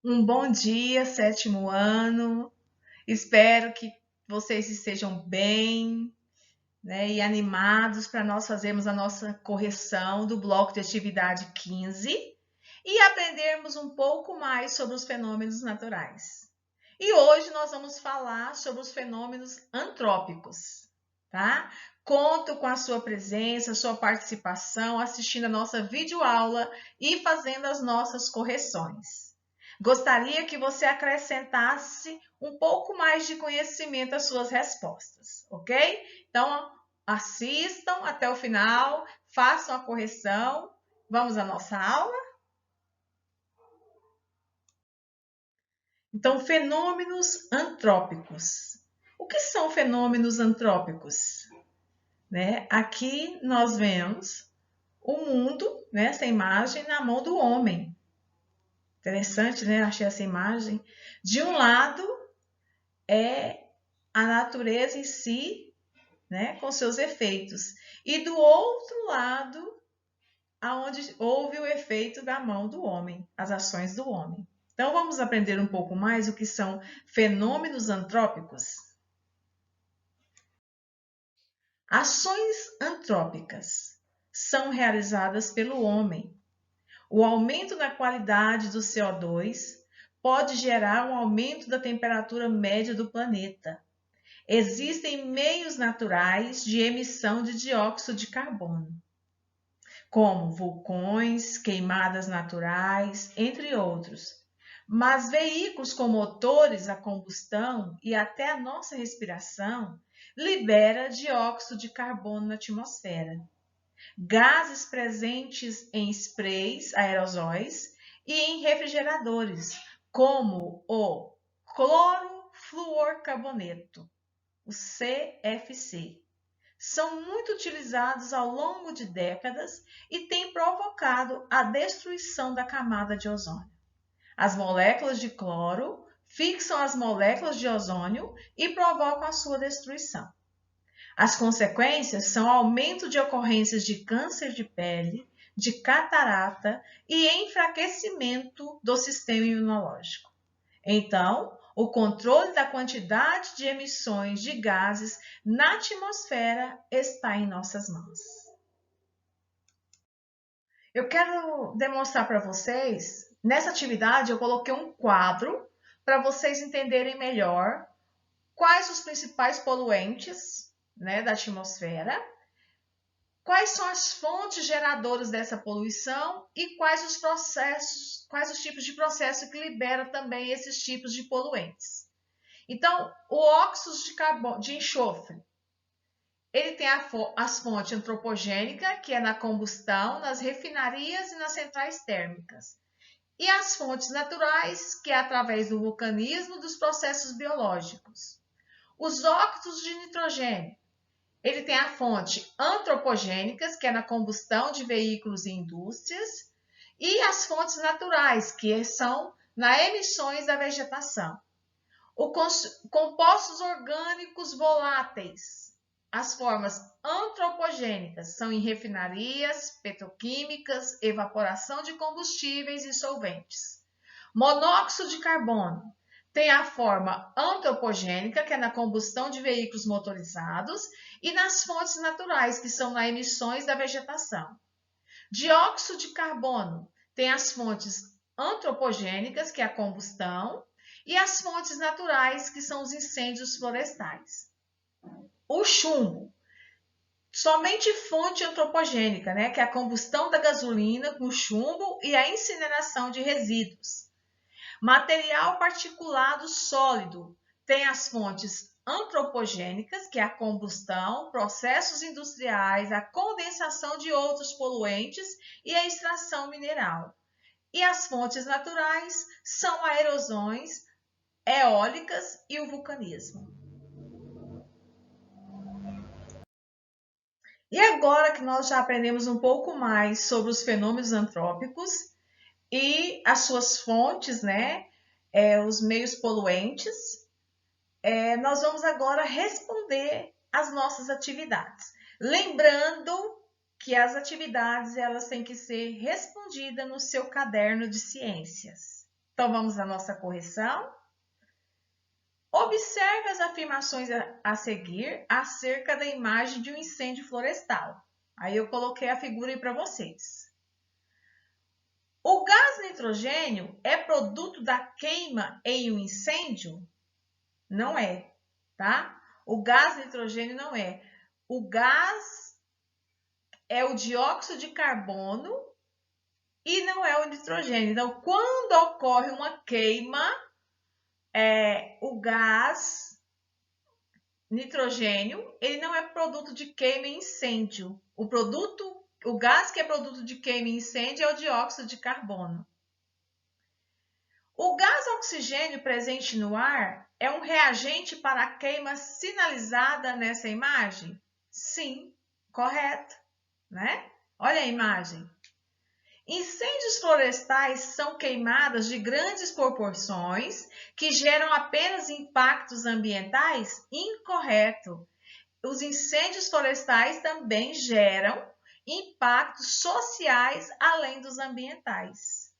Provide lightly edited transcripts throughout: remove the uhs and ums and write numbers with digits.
Um bom dia, sétimo ano. Espero que vocês estejam bem, né, e animados para nós fazermos a nossa correção do bloco de atividade 15 e aprendermos um pouco mais sobre os fenômenos naturais. E hoje nós vamos falar sobre os fenômenos antrópicos, tá? Conto com a sua presença, sua participação, assistindo a nossa videoaula e fazendo as nossas correções. Gostaria que você acrescentasse um pouco mais de conhecimento às suas respostas, ok? Então, assistam até o final, façam a correção. Vamos à nossa aula? Então, fenômenos antrópicos. O que são fenômenos antrópicos? Né? Aqui nós vemos o mundo, né? Essa imagem na mão do homem. Interessante, né? Achei essa imagem. De um lado é a natureza em si, né? Com seus efeitos. E do outro lado, aonde houve o efeito da mão do homem, as ações do homem. Então, vamos aprender um pouco mais o que são fenômenos antrópicos? Ações antrópicas são realizadas pelo homem. O aumento na qualidade do CO2 pode gerar um aumento da temperatura média do planeta. Existem meios naturais de emissão de dióxido de carbono, como vulcões, queimadas naturais, entre outros. Mas veículos com motores a combustão e até a nossa respiração libera dióxido de carbono na atmosfera. Gases presentes em sprays, aerosóis e em refrigeradores, como o clorofluorcarboneto, o CFC. São muito utilizados ao longo de décadas e têm provocado a destruição da camada de ozônio. As moléculas de cloro fixam as moléculas de ozônio e provocam a sua destruição. As consequências são aumento de ocorrências de câncer de pele, de catarata e enfraquecimento do sistema imunológico. Então, o controle da quantidade de emissões de gases na atmosfera está em nossas mãos. Eu quero demonstrar para vocês, nessa atividade eu coloquei um quadro para vocês entenderem melhor quais os principais poluentes, né, da atmosfera, quais são as fontes geradoras dessa poluição e quais os processos, quais os tipos de processo que libera também esses tipos de poluentes. Então, o óxido de carbono, de enxofre, ele tem as fontes antropogênica, que é na combustão, nas refinarias e nas centrais térmicas. E as fontes naturais, que é através do vulcanismo dos processos biológicos. Os óxidos de nitrogênio, ele tem a fonte antropogênicas, que é na combustão de veículos e indústrias, e as fontes naturais, que são nas emissões da vegetação. Compostos orgânicos voláteis, as formas antropogênicas são em refinarias, petroquímicas, evaporação de combustíveis e solventes. Monóxido de carbono tem a forma antropogênica, que é na combustão de veículos motorizados, e nas fontes naturais, que são nas emissões da vegetação. Dióxido de carbono tem as fontes antropogênicas, que é a combustão, e as fontes naturais, que são os incêndios florestais. O chumbo, somente fonte antropogênica, né, que é a combustão da gasolina com chumbo e a incineração de resíduos. Material particulado sólido tem as fontes antropogênicas, que é a combustão, processos industriais, a condensação de outros poluentes e a extração mineral. E as fontes naturais são aerosões, eólicas e o vulcanismo. E agora que nós já aprendemos um pouco mais sobre os fenômenos antrópicos e as suas fontes, né, os meios poluentes, nós vamos agora responder às nossas atividades. Lembrando que as atividades elas têm que ser respondidas no seu caderno de ciências. Então, vamos à nossa correção. Observe as afirmações a seguir acerca da imagem de um incêndio florestal. Aí eu coloquei a figura aí para vocês. O gás nitrogênio é produto da queima em um incêndio? Não é, tá? O gás nitrogênio não é. O gás é o dióxido de carbono e não é o nitrogênio. Então, quando ocorre uma queima, o gás nitrogênio, ele não é produto de queima e incêndio. O gás que é produto de queima e incêndio é o dióxido de carbono. O gás oxigênio presente no ar é um reagente para a queima sinalizada nessa imagem? Sim, correto, né? Olha a imagem. Incêndios florestais são queimadas de grandes proporções que geram apenas impactos ambientais? Incorreto. Os incêndios florestais também geram impactos sociais além dos ambientais.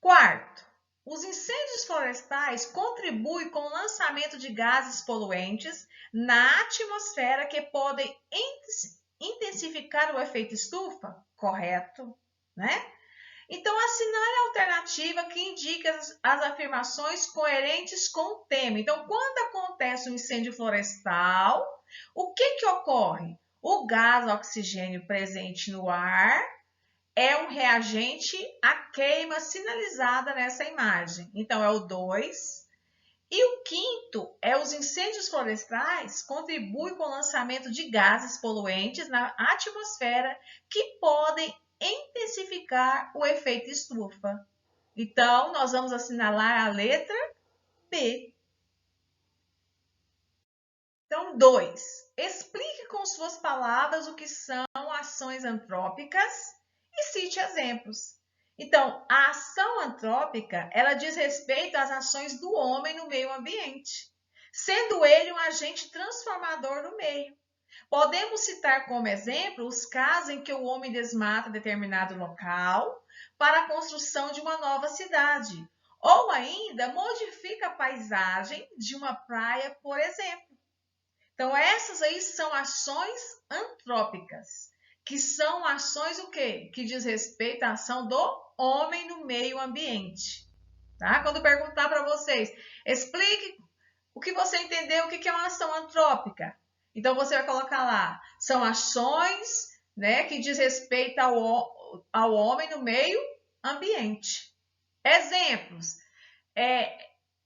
Quarto, os incêndios florestais contribuem com o lançamento de gases poluentes na atmosfera que podem intensificar o efeito estufa? Correto, né? Então, assinale a alternativa que indica as afirmações coerentes com o tema. Então, quando acontece um incêndio florestal, o que ocorre? O gás oxigênio presente no ar é um reagente à queima sinalizada nessa imagem. Então, é o 2. E o quinto é os incêndios florestais contribuem com o lançamento de gases poluentes na atmosfera que podem intensificar o efeito estufa. Então, nós vamos assinalar a letra B. Então, 2. Explique com suas palavras o que são ações antrópicas e cite exemplos. Então, a ação antrópica, ela diz respeito às ações do homem no meio ambiente, sendo ele um agente transformador no meio. Podemos citar como exemplo os casos em que o homem desmata determinado local para a construção de uma nova cidade, ou ainda modifica a paisagem de uma praia, por exemplo. Então, essas aí são ações antrópicas, que são ações o quê? Que diz respeito à ação do homem no meio ambiente. Tá? Quando perguntar para vocês, explique o que você entendeu, o que é uma ação antrópica. Então, você vai colocar lá, são ações, né, que diz respeito ao homem no meio ambiente. Exemplos,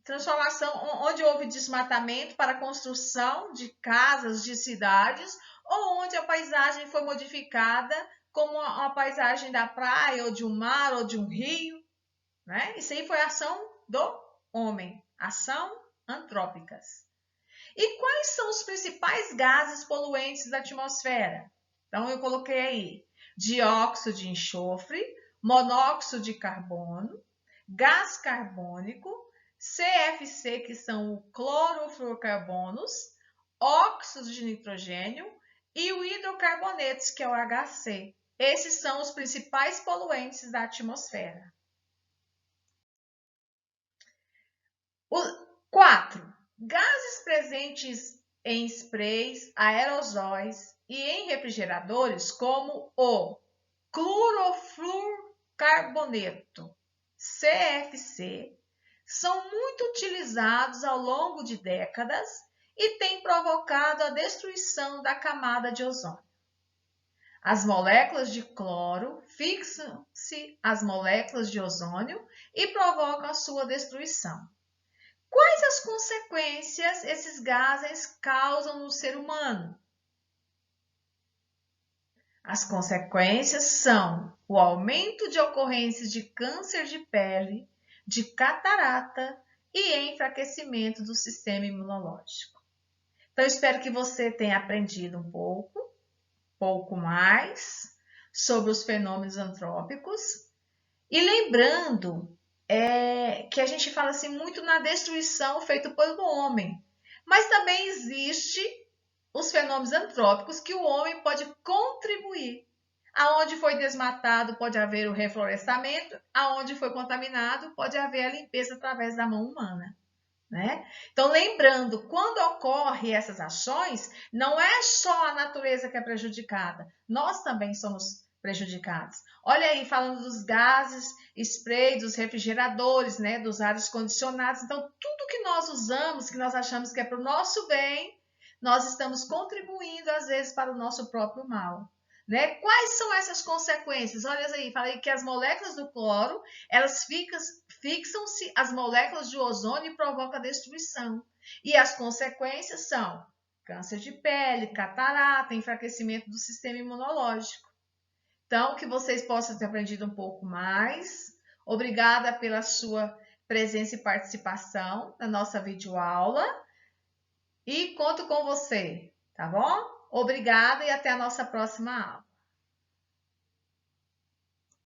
transformação onde houve desmatamento para a construção de casas, de cidades, ou onde a paisagem foi modificada como a paisagem da praia, ou de um mar, ou de um rio. Né? Isso aí foi a ação do homem, ação antrópicas. E quais são os principais gases poluentes da atmosfera? Então, eu coloquei aí dióxido de enxofre, monóxido de carbono, gás carbônico, CFC, que são o clorofluorcarbonos, óxido de nitrogênio e o hidrocarbonetos, que é o HC. Esses são os principais poluentes da atmosfera. 4. Gases presentes em sprays, aerosóis e em refrigeradores, como o clorofluorcarboneto, CFC, são muito utilizados ao longo de décadas e têm provocado a destruição da camada de ozônio. As moléculas de cloro fixam-se às moléculas de ozônio e provocam a sua destruição. Quais as consequências esses gases causam no ser humano? As consequências são o aumento de ocorrências de câncer de pele, de catarata e enfraquecimento do sistema imunológico. Então, espero que você tenha aprendido um pouco mais sobre os fenômenos antrópicos. E lembrando que a gente fala assim muito na destruição feita pelo homem, mas também existe os fenômenos antrópicos que o homem pode contribuir. Aonde foi desmatado, pode haver o reflorestamento. Aonde foi contaminado, pode haver a limpeza através da mão humana. Né? Então, lembrando, quando ocorrem essas ações, não é só a natureza que é prejudicada, nós também somos prejudicados. Olha aí, falando dos gases, spray, dos refrigeradores, né, dos ares condicionados. Então, tudo que nós usamos, que nós achamos que é para o nosso bem, nós estamos contribuindo, às vezes, para o nosso próprio mal. Né? Quais são essas consequências? Olha aí, falei que as moléculas do cloro, elas fixam-se às moléculas de ozônio e provocam a destruição. E as consequências são câncer de pele, catarata, enfraquecimento do sistema imunológico. Então, que vocês possam ter aprendido um pouco mais. Obrigada pela sua presença e participação na nossa videoaula. E conto com você, tá bom? Obrigada e até a nossa próxima aula.